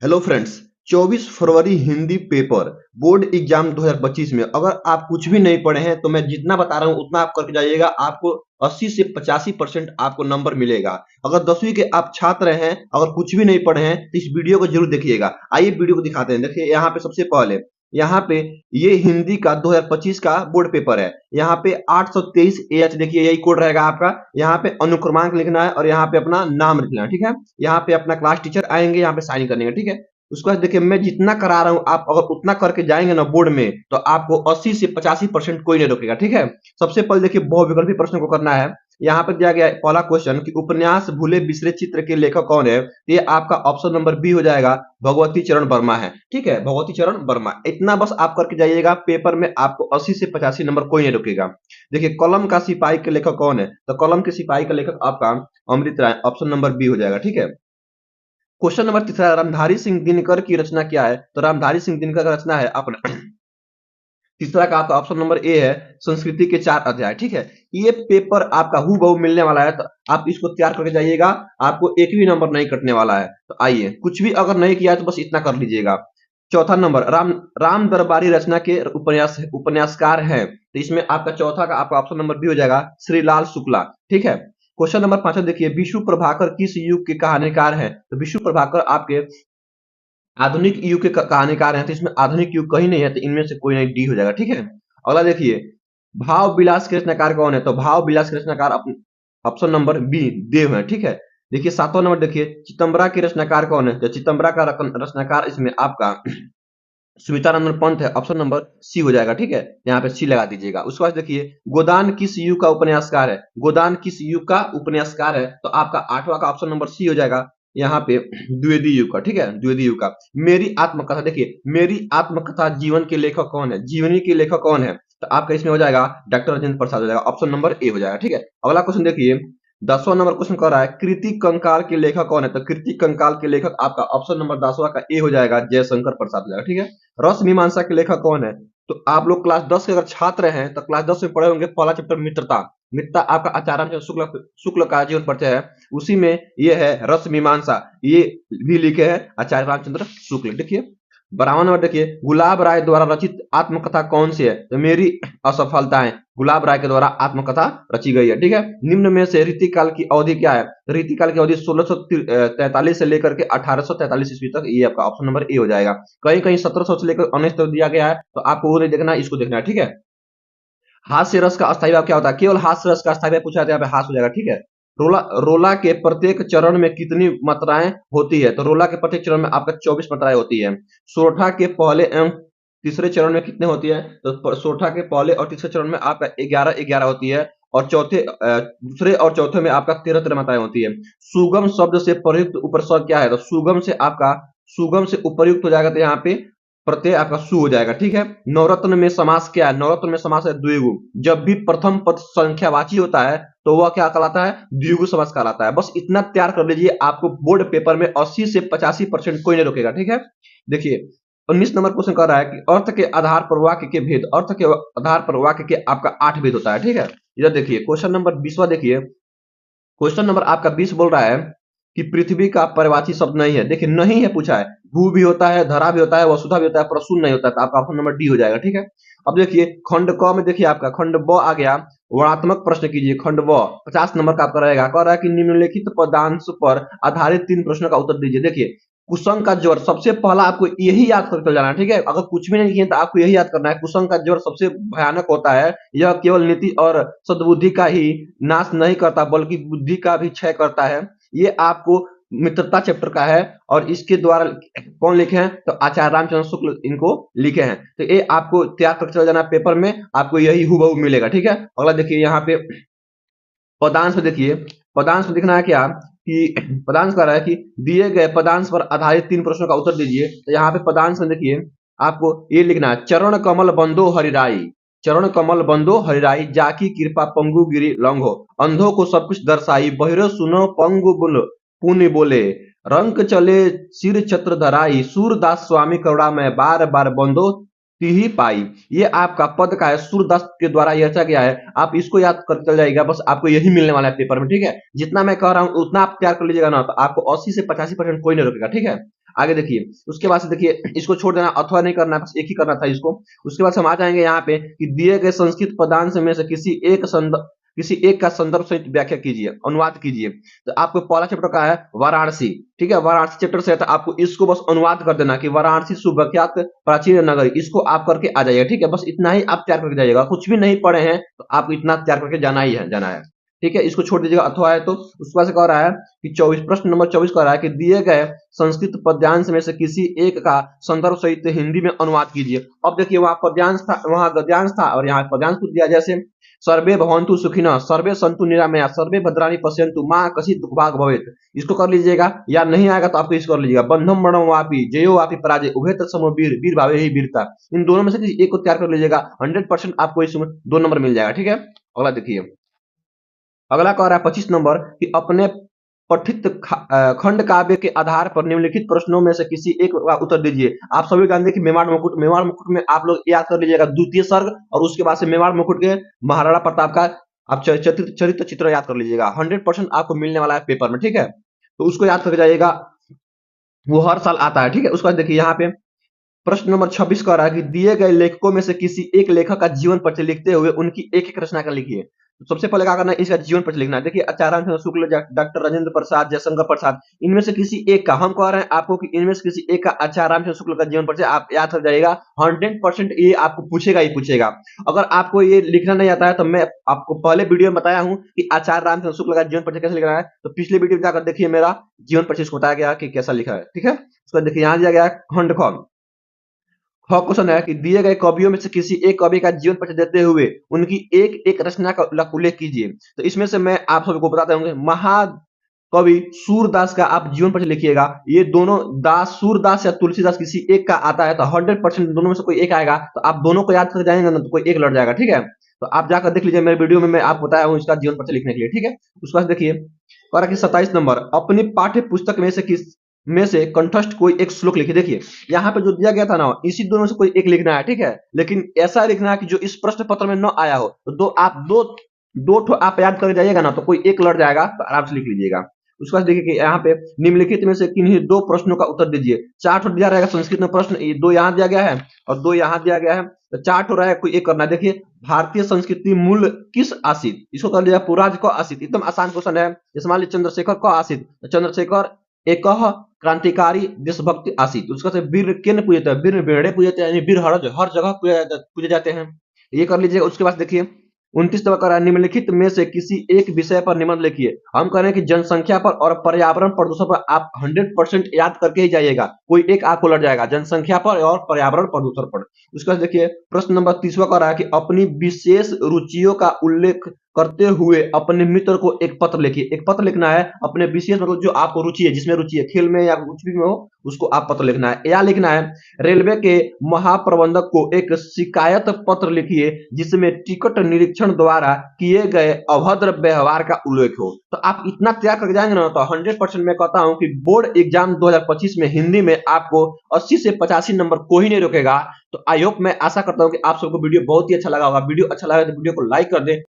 Hello friends. 24 फरवरी Hindi paper board exam 2025 में अगर आप कुछ भी नहीं पढ़े हैं तो मैं जितना बता रहा हूं उतना आप करके जाइएगा। आपको 80 से 85% आपको नंबर मिलेगा। अगर 10वीं के आप छात्र हैं, अगर कुछ भी नहीं पढ़े हैं तो इस वीडियो को जरूर देखिएगा। आइए वीडियो को दिखाते हैं। देखिए यहाँ पे सबसे पहले यहाँ पे ये हिंदी का 2025 का बोर्ड पेपर है। यहाँ पे 823 एच देखिए यही कोड रहेगा आपका। यहाँ पे अनुक्रमांक लिखना है और यहाँ पे अपना नाम लिखना है, ठीक है। यहाँ पे अपना क्लास टीचर आएंगे, यहाँ पे साइन करेंगे, ठीक है। उसके बाद देखिए मैं जितना करा रहा हूँ आप अगर उतना करके जाएंगे ना बोर्ड में तो आपको 80 से 85% कोई नहीं रोकेगा, ठीक है। सबसे पहले देखिए बहुविकल्पी प्रश्न को करना है। यहाँ पर दिया गया है पहला क्वेश्चन कि उपन्यास भूले बिसरे चित्र के लेखक कौन है। ये आपका ऑप्शन नंबर बी हो जाएगा, भगवती चरण वर्मा है, ठीक है। भगवती चरण वर्मा, इतना बस आप करके जाइएगा। पेपर में आपको 80 से 85 नंबर कोई नहीं रोकेगा। देखिए कलम का सिपाही के लेखक कौन है, तो कलम के सिपाही का लेखक आपका अमृत राय, ऑप्शन नंबर बी हो जाएगा, ठीक है। क्वेश्चन नंबर तीसरा, रामधारी सिंह दिनकर की रचना क्या है, तो रामधारी सिंह दिनकर का रचना है अपना तीसरा का आपका ऑप्शन नंबर ए है, संस्कृति के 4 अध्याय, ठीक है। ये पेपर आपका हूबहू मिलने वाला है तो आप इसको तैयार करके जाइएगा। आपको एक भी नंबर नहीं कटने वाला है। तो आइए, कुछ भी अगर नहीं किया है तो बस इतना कर लीजिएगा। चौथा नंबर, राम दरबारी रचना के उपन्यासकार हैं, तो इसमें आपका चौथा का आपका ऑप्शन नंबर बी हो जाएगा, श्रीलाल शुक्ला, ठीक है। क्वेश्चन नंबर 5 देखिए, विशु प्रभाकर किस युग के कहानीकार हैं, तो विशु प्रभाकर आपके आधुनिक युग के कहानीकार हैं, तो इसमें आधुनिक युग कहीं नहीं है, तो इनमें से कोई नहीं, डी हो जाएगा, ठीक है। अगला देखिए, भाव विलास के रचनाकार कौन है, तो भाव विलास के रचनाकार ऑप्शन नंबर बी देव है, ठीक है। देखिए सातवां नंबर देखिए, चितंबरा के रचनाकार कौन है, तो चितंबरा का रचनाकार इसमें आपका सुमित्रानंदन पंत है, ऑप्शन नंबर सी हो जाएगा, ठीक है। यहाँ पे सी लगा दीजिएगा। उसके बाद देखिए, गोदान किस युग का उपन्यासकार है, गोदान किस युग का उपन्यासकार है, तो आपका आठवां का ऑप्शन नंबर सी हो जाएगा, यहाँ पे द्विवेदी युग का, ठीक है, द्विवेदी युग का। मेरी आत्मकथा देखिए, मेरी आत्मकथा जीवन के लेखक कौन है, जीवनी के लेखक कौन है, तो आपका इसमें हो जाएगा डॉक्टर राजेंद्र प्रसाद हो जाएगा, ऑप्शन नंबर ए हो जाएगा, ठीक है। अगला क्वेश्चन देखिए, 10वां नंबर क्वेश्चन कर रहा है, कृति कंकाल के लेखक कौन है, तो कृति कंकाल के लेखक आपका ऑप्शन नंबर 10वां का ए हो जाएगा, जयशंकर प्रसाद हो जाएगा, ठीक है। रस मीमांसा के लेखक कौन है, तो आप लोग क्लास 10 के अगर छात्र हैं तो क्लास 10 में पढ़े होंगे पहला चैप्टर मित्रता। मित्रता आपका आचार्य रामचंद्र शुक्ल का जीवन परिचय है, उसी में ये है रस मीमांसा, ये भी लिखे हैं आचार्य रामचंद्र शुक्ल। देखिए 12वां नंबर देखिए, गुलाब राय द्वारा रचित आत्मकथा कौन सी है, तो मेरी असफलताएं, गुलाब राय के द्वारा आत्मकथा रची गई है, ठीक है। निम्न में से रीतिकाल की अवधि क्या है, रीतिकाल की अवधि 1643 से लेकर के 1843 ईस्वी तक, ये आपका ऑप्शन नंबर ए हो जाएगा। कहीं कहीं 1700 से लेकर 19 तक दिया गया है, तो आपको वो नहीं देखना, इसको देखना है, ठीक है। हास्य रस का अस्थायी भाव क्या होता है, केवल हास्य रस का अस्थायी भाव पूछा जाता है, यहाँ पे हास्य हो जाएगा, ठीक है। रोला रोला के प्रत्येक चरण में कितनी मात्राएं होती है, तो रोला के प्रत्येक चरण में आपका 24 मात्राएं होती है। सोरठा के पहले एवं तीसरे चरण में कितने होती है, तो सोरठा के पहले और तीसरे चरण में आपका 11 होती है, और दूसरे और चौथे में आपका 13 मात्राएं होती है। सुगम शब्द से प्रयुक्त उपसर्ग क्या है, तो सुगम से उपयुक्त हो जाएगा, तो यहाँ पे प्रत्यय आपका सु हो जाएगा, ठीक है। नवरत्न में समास क्या है, नवरत्न में समास है द्विगु। जब भी प्रथम पद संख्यावाची होता है तो वह क्या कहलाता है, द्विगु समास कहलाता है। बस इतना तैयार कर लीजिए, आपको बोर्ड पेपर में 80 से 85% कोई नहीं रोकेगा, ठीक है। देखिए 19 नंबर क्वेश्चन कर रहा है कि अर्थ के आधार पर वाक्य के भेद, अर्थ के आधार पर वाक्य के आपका 8 भेद होता है, ठीक है। इधर देखिए क्वेश्चन नंबर 20वां देखिए, क्वेश्चन नंबर आपका 20 बोल रहा है कि पृथ्वी का पर्यायवाची शब्द नहीं है। देखिए नहीं है पूछा है, भू भी होता है, धरा भी होता है, वसुधा भी होता है, प्रसून नहीं होता है, तो आपका ऑप्शन नंबर डी हो जाएगा, ठीक है। अब देखिए खंड क में देखिए आपका खंड ब आ गया, वर्णात्मक प्रश्न कीजिए। खंड ब 50 नंबर का आपका रहेगा, कह रहा है कि निम्नलिखित पदांश पर आधारित 3 प्रश्नों का उत्तर दीजिए। देखिए कुसंग का ज्वर सबसे पहला आपको यही याद करके जाना है, ठीक है। अगर कुछ भी नहीं किए तो आपको यही याद करना है, कुसंग का ज्वर सबसे भयानक होता है। यह केवल नीति और सद्बुद्धि का ही नाश नहीं करता बल्कि बुद्धि का भी क्षय करता है। ये आपको मित्रता चैप्टर का है, और इसके द्वारा कौन लिखे हैं, तो आचार्य रामचंद्र शुक्ल इनको लिखे हैं। तो ये आपको तैयार करके चला जाना, पेपर में आपको यही हूबहू मिलेगा, ठीक है। अगला देखिए यहाँ पे पदांश में देखिए, पदांश में दिखना है क्या कि पदांश कह रहा है कि दिए गए पदांश पर आधारित 3 प्रश्नों का उत्तर दीजिए। तो यहाँ पे पदांश में देखिए आपको ये लिखना है, चरण कमल बंदो हरिराई, चरण कमल बंदो हरिराई, जाकी कृपा पंगु गिरी लंघो, अंधों को सब कुछ दर्शाई, बहिरो सुनो पंगु बुल पुण्य बोले, रंक चले सिर छत्र धराई, सूरदास स्वामी करुणा में बार बार बंदो ही पाई। ये आपका पद का है, सूरदास के द्वारा यह रचा गया है। आप इसको याद कर चल जाएगा, बस आपको यही मिलने वाला है पेपर में, ठीक है। जितना मैं कह रहा हूँ उतना आप तैयार कर लीजिएगा ना, तो आपको 80 से 85% कोई नहीं रोकेगा, ठीक है। आगे देखिए, उसके बाद से देखिए इसको छोड़ देना, अथवा नहीं करना, बस एक ही करना था इसको। उसके बाद से हम आ जाएँगे यहाँ पे कि दिए गए संस्कृत पदांश में से किसी एक का संदर्भ सहित व्याख्या कीजिए, अनुवाद कीजिए। तो आपको पहला चैप्टर का है वाराणसी, ठीक है? वाराणसी चैप्टर से है, तो आपको इसको बस अनुवाद कर देना कि वाराणसी सुविख्यात प्राचीन नगरी, इसको आप करके आ जाइएगा, ठीक है? बस इतना ही आप तैयार करके जाइएगा। कुछ भी नहीं पढ़े हैं तो आपको इतना तैयार करके जाना ही है, जाना है। ठीक है? इसको छोड़ दीजिएगा, अथवा है तो। उसके बाद से कह रहा है कि 24 प्रश्न नंबर 24 कह रहा है कि दिए गए संस्कृत पद्यांश में से किसी एक का संदर्भ सहित हिंदी में अनुवाद कीजिए। अब देखिए वहाँ पद्यांश था, वहाँ गद्यांश था और यहाँ पद्यांश पूछ दिया, जैसे सर्वे भवन्तु सुखिनः, सर्वे सन्तु निरामया, सर्वे भद्राणि पश्यन्तु मा कश्चित् दुःखभाग् भवेत्। इसको कर लीजिएगा, या नहीं आएगा तो आपको इसको कर लीजिएगा। बंधम मरणम वापि जयो वापि पराजय उभय तत्समो वीर वीर भावे ही वीरता। इन दोनों में से किसी एक को तैयार कर लीजिएगा, 100% आपको इसमें 2 नंबर मिल जाएगा। ठीक है? अगला देखिए, अगला कह रहा है 25 नंबर कि अपने पठित खंड काव्य के आधार पर निम्नलिखित प्रश्नों में से किसी एक का उत्तर दीजिए। आप सभी जानते हैं कि मेवाड़ मुकुट में आप लोग याद कर लीजिएगा द्वितीय सर्ग, और उसके बाद से मेवाड़ मुकुट के महाराणा प्रताप का आप चरित्र चित्र याद कर लीजिएगा। 100% आपको मिलने वाला है पेपर में। ठीक है? तो उसको याद करके जाइएगा, वो हर साल आता है। ठीक है? उसके बाद देखिए यहाँ पे प्रश्न नंबर 26 कह रहा है कि दिए गए लेखकों में से किसी एक लेखक का जीवन परिचय लिखते हुए उनकी एक-एक रचना का लिखिए। तो सबसे पहले क्या करना है, इसका जीवन परिचय लिखना है। देखिए आचार्य चंद्र शुक्ल, डॉक्टर राजेंद्र प्रसाद, जयशंकर प्रसाद, इनमें से किसी एक का, हम कह रहे हैं आपको कि इनमें से किसी एक का आचार्य रामचंद्र शुक्ल का जीवन परिचय आप याद कर जाइएगा। 100% ये आपको पूछेगा ही पूछेगा। अगर आपको ये लिखना नहीं आता है तो मैं आपको पहले वीडियो में बताया हूँ कि आचार्य रामचंद्र शुक्ल का जीवन परिचय कैसे लिखना है, तो पिछले वीडियो में जाकर देखिए, मेरा जीवन परिचय इसको बताया गया कि कैसा लिखा है। ठीक है? उसको देखिए यहाँ दिया गया है खंड ख। क्वेश्चन है कि दिए गए कवियों में से किसी एक कवि का जीवन परिचय देते हुए उनकी एक एक रचना का उल्लेख कीजिए। तो इसमें से मैं आप सबको बताता हूँ, महाकवि सूरदास का आप जीवन परिचय लिखिएगा। ये दोनों दास, सूरदास या तुलसीदास, किसी एक का आता है तो 100% दोनों में से कोई एक आएगा, तो आप दोनों को याद कर जाएंगे ना तो कोई एक लड़ जाएगा। ठीक है? तो आप जाकर देख लीजिए, मेरे वीडियो में मैं आपको बताया हूँ इसका जीवन परिचय लिखने के लिए। ठीक है? उसके बाद देखिए कह रहा कि 27 नंबर अपनी पाठ्य पुस्तक में से कंठस्थ कोई एक श्लोक लिखिए। देखिए यहाँ पे जो दिया गया था ना, इसी दोनों में से कोई एक लिखना है। ठीक है? लेकिन ऐसा लिखना है कि जो इस प्रश्न पत्र में न आया हो। तो दो ठो आप याद कर जाइएगा ना तो कोई एक लड़ जाएगा, तो आराम से लिख लीजिएगा। उसके बाद देखिए कि यहाँ पे निम्नलिखित में से किन्हीं 2 प्रश्नों का उत्तर दीजिए। 4 ठो दिया रहेगा संस्कृत में प्रश्न, ये 2 यहाँ दिया गया है और 2 यहाँ दिया गया है, तो 4 ठो रहेगा, कोई एक करना है। देखिए भारतीय संस्कृति मूल किस आसित, इसको कर लिया पुराज को आसित, एकदम आसान क्वेश्चन है। जैसे मान लीजिए चंद्रशेखर को आसित, तो चंद्रशेखर एक क्रांतिकारी देशभक्ति आसित। उसका से वीर किन पूजते हैं, वीर बेड़े पूजते हैं, यानी वीर हर जगह पूजे जाते हैं। ये कर लीजिए। उसके बाद देखिए 29 नंबर करा निम्नलिखित में से किसी एक विषय पर निबंध लिखिए। हम कह रहे हैं कि जनसंख्या पर और पर्यावरण प्रदूषण पर आप 100% याद करके ही जाइएगा, कोई एक आपको लड़ जाएगा, जनसंख्या पर और पर्यावरण प्रदूषण पर। उसके बाद देखिए प्रश्न नंबर 30वां कह रहा है कि अपनी विशेष रुचियों का उल्लेख करते हुए अपने मित्र को एक पत्र लिखिए। एक पत्र लिखना है अपने विशेष, मतलब जो आपको रुचि है, जिसमें रुचि है, खेल में या कुछ भी में हो, उसको आप पत्र लिखना है। या लिखना है रेलवे के महाप्रबंधक को एक शिकायत पत्र लिखिए जिसमें टिकट निरीक्षण द्वारा किए गए अभद्र व्यवहार का उल्लेख हो। तो आप इतना तैयार करके जाएंगे ना तो 100% मैं कहता हूं कि बोर्ड एग्जाम 2025 में हिंदी में आपको 80 से 85 नंबर कोई नहीं रोकेगा। तो आई होप, मैं आशा करता हूं कि आप सबको वीडियो बहुत ही अच्छा लगा होगा। वीडियो अच्छा लगा तो वीडियो को लाइक कर दें।